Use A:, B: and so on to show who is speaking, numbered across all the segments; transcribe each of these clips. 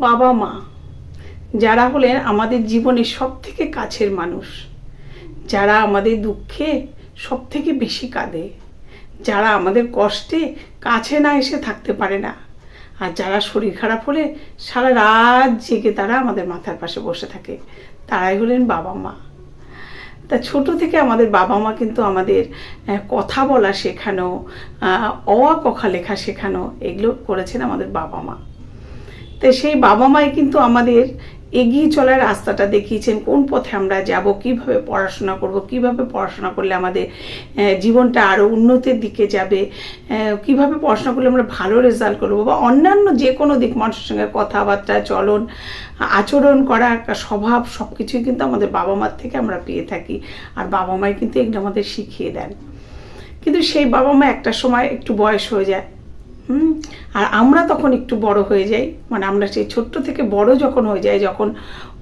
A: বাবা মা যারা হলেন আমাদের জীবনের সবথেকে কাছের মানুষ, যারা আমাদের দুঃখে সবথেকে বেশি কাঁদে, যারা আমাদের কষ্টে কাছে না এসে থাকতে পারে না, আর যারা শরীর খারাপ হলে সারা রাত জেগে তারা আমাদের মাথার পাশে বসে থাকে, তারাই হলেন বাবা মা। তা ছোট থেকে আমাদের বাবা মা কিন্তু আমাদের কথা বলা শেখানো, অ আ ক খ লেখা শেখানো, এগুলো করেছেন আমাদের বাবা মা। তো সেই বাবা মাই কিন্তু আমাদের এগিয়ে চলার রাস্তাটা দেখিয়েছেন, কোন পথে আমরা যাব, কিভাবে পড়াশোনা করব, কিভাবে পড়াশোনা করলে আমাদের জীবনটা আরও উন্নতির দিকে যাবে, কিভাবে পড়াশোনা করলে আমরা ভালো রেজাল্ট করব, বা অন্যান্য যে কোনো দিক, মানুষের সঙ্গে কথাবার্তা, চলন, আচরণ করা, স্বভাব, সব কিছুই কিন্তু আমাদের বাবা মার থেকে আমরা পেয়ে থাকি। আর বাবা মাই কিন্তু এগুলো আমাদের শিখিয়ে দেন। কিন্তু সেই বাবা মা একটা সময় একটু বয়স হয়ে যায়, আর আমরা তখন একটু বড় হয়ে যাই, মানে আমরা সেই ছোট্ট থেকে বড় যখন হয়ে যাই, যখন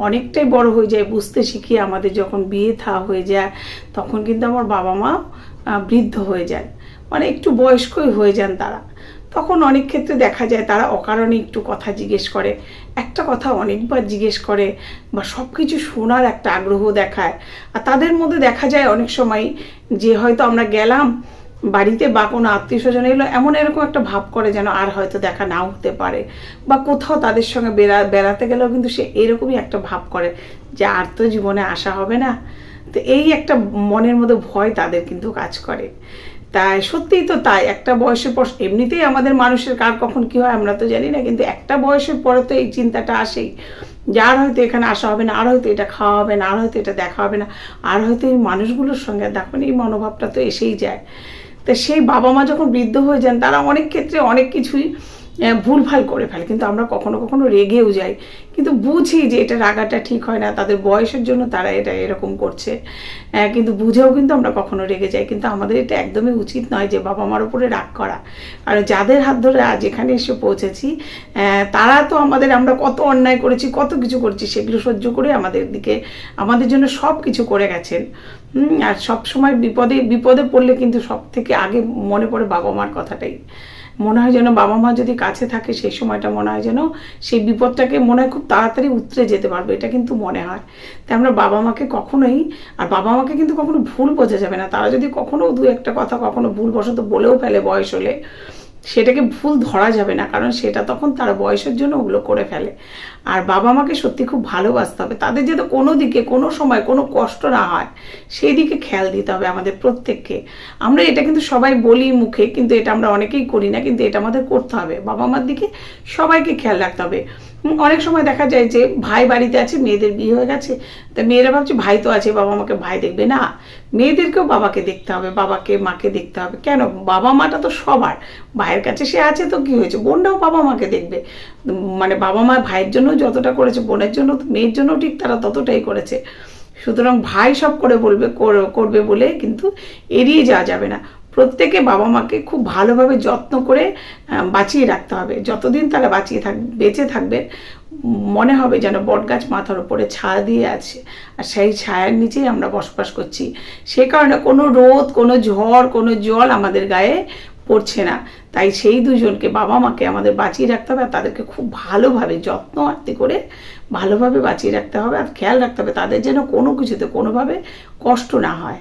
A: অনেকটাই বড় হয়ে যায়, বুঝতে শিখি, আমাদের যখন বিয়ে থা হয়ে যায়, তখন কিন্তু আমার বাবা মা বৃদ্ধ হয়ে যান, মানে একটু বয়স্কই হয়ে যান তারা। তখন অনেক ক্ষেত্রে দেখা যায় তারা অকারণে একটু কথা জিজ্ঞেস করে, একটা কথা অনেকবার জিজ্ঞেস করে, বা সব কিছু শোনার একটা আগ্রহ দেখায়। আর তাদের মধ্যে দেখা যায় অনেক সময় যে হয়তো আমরা গেলাম বাড়িতে, বা কোনো আত্মীয় স্বজন এলো, এরকম একটা ভাব করে যেন আর হয়তো দেখা নাও হতে পারে, বা কোথাও তাদের সঙ্গে বেড়াতে গেলেও কিন্তু সে এরকমই একটা ভাব করে যে আর তো জীবনে আসা হবে না। তো এই একটা মনের মধ্যে ভয় তাদের কিন্তু কাজ করে। তাই সত্যিই তো তাই, একটা বয়সের পর এমনিতেই আমাদের মানুষের কার কখন কী হয় আমরা তো জানি না, কিন্তু একটা বয়সের পরে তো এই চিন্তাটা আসেই, যার হয়তো এখানে আসা হবে না, আর হয়তো এটা খাওয়া হবে না, আর হয়তো এটা দেখা হবে না, আর হয়তো এই মানুষগুলোর সঙ্গে দেখুন, এই মনোভাবটা তো এসেই যায়। তা সেই বাবা মা যখন বৃদ্ধ হয়ে যান, তারা অনেক ক্ষেত্রে অনেক কিছুই ভুলভাল করে ফেলে, কিন্তু আমরা কখনো কখনো রেগেও যাই, কিন্তু বুঝি যে এটা রাগাটা ঠিক হয় না, তাদের বয়সের জন্য তারা এটা এরকম করছে, কিন্তু বুঝেও কিন্তু আমরা কখনো রেগে যাই। কিন্তু আমাদের এটা একদমই উচিত নয় যে বাবা মার উপরে রাগ করা। আর যাদের হাত ধরে আজ এখানে এসে পৌঁছেছি, তারা তো আমরা কত অন্যায় করেছি, কত কিছু করেছি, সেগুলো সহ্য করে আমাদের জন্য সব কিছু করে গেছেন। আর সব সময় বিপদে পড়লে কিন্তু সব থেকে আগে মনে পড়ে বাবা মার কথাটাই। মনে হয় যেন বাবা মা যদি কাছে থাকে, সেই সময়টা মনে হয় যেন সেই বিপদটাকে মনে হয় খুব তাড়াতাড়ি উতরে যেতে পারবে, এটা কিন্তু মনে হয়। তাই আমরা বাবা মাকে কখনোই, আর বাবা মাকে কিন্তু কখনো ভুল বোঝা যাবে না। তারা যদি কখনো দু একটা কথা কখনো ভুলবশত বলেও ফেলে বয়স হলে, সেটাকে ভুল ধরা যাবে না, কারণ সেটা তখন তারা বয়সের জন্য ওগুলো করে ফেলে। আর বাবা মাকে সত্যি খুব ভালোবাসতে হবে, তাদের যাতে কোনো দিকে কোনো সময় কোনো কষ্ট না হয় সেই দিকে খেয়াল দিতে হবে আমাদের প্রত্যেককে। আমরা এটা কিন্তু সবাই বলি মুখে, কিন্তু এটা আমরা অনেকেই করি না, কিন্তু এটা আমাদের করতে হবে। বাবা মার দিকে সবাইকে খেয়াল রাখতে হবে। অনেক সময় দেখা যায় যে ভাই বাড়িতে আছে, মেয়েদের বিয়ে হয়ে গেছে, তা মেয়েরা ভাবছে ভাই তো আছে, বাবা মাকে ভাই দেখবে না, মেয়েদেরকেও বাবাকে দেখতে হবে, বাবাকে মাকে দেখতে হবে। কেন? বাবা মাটা তো সবার, ভাইয়ের কাছে সে আছে তো কি হয়েছে, বোনটাও বাবা মাকে দেখবে। মানে বাবা মা ভাইয়ের জন্য যতটা করেছে, বোনের জন্য, মেয়ের জন্য ঠিক তারা ততটাই করেছে। সুতরাং ভাই সব করবে বলে কিন্তু এড়িয়ে যাওয়া যাবে না। প্রত্যেকে বাবা মাকে খুব ভালোভাবে যত্ন করে বাঁচিয়ে রাখতে হবে। যতদিন তারা বেঁচে থাকবেন, মনে হবে যেন বটগাছ মাথার উপরে ছায়া দিয়ে আছে, আর সেই ছায়ার নিচেই আমরা বসবাস করছি। সে কারণে কোনো রোদ, কোনো ঝড়, কোনো জল আমাদের গায়ে পড়ছে না। তাই সেই দুজনকে, বাবা মাকে আমাদের বাঁচিয়ে রাখতে হবে, আর তাদেরকে খুব ভালোভাবে যত্ন আত্তি করে ভালোভাবে বাঁচিয়ে রাখতে হবে, আর খেয়াল রাখতে হবে তাদের যেন কোনো কিছুতে কোনোভাবে কষ্ট না হয়।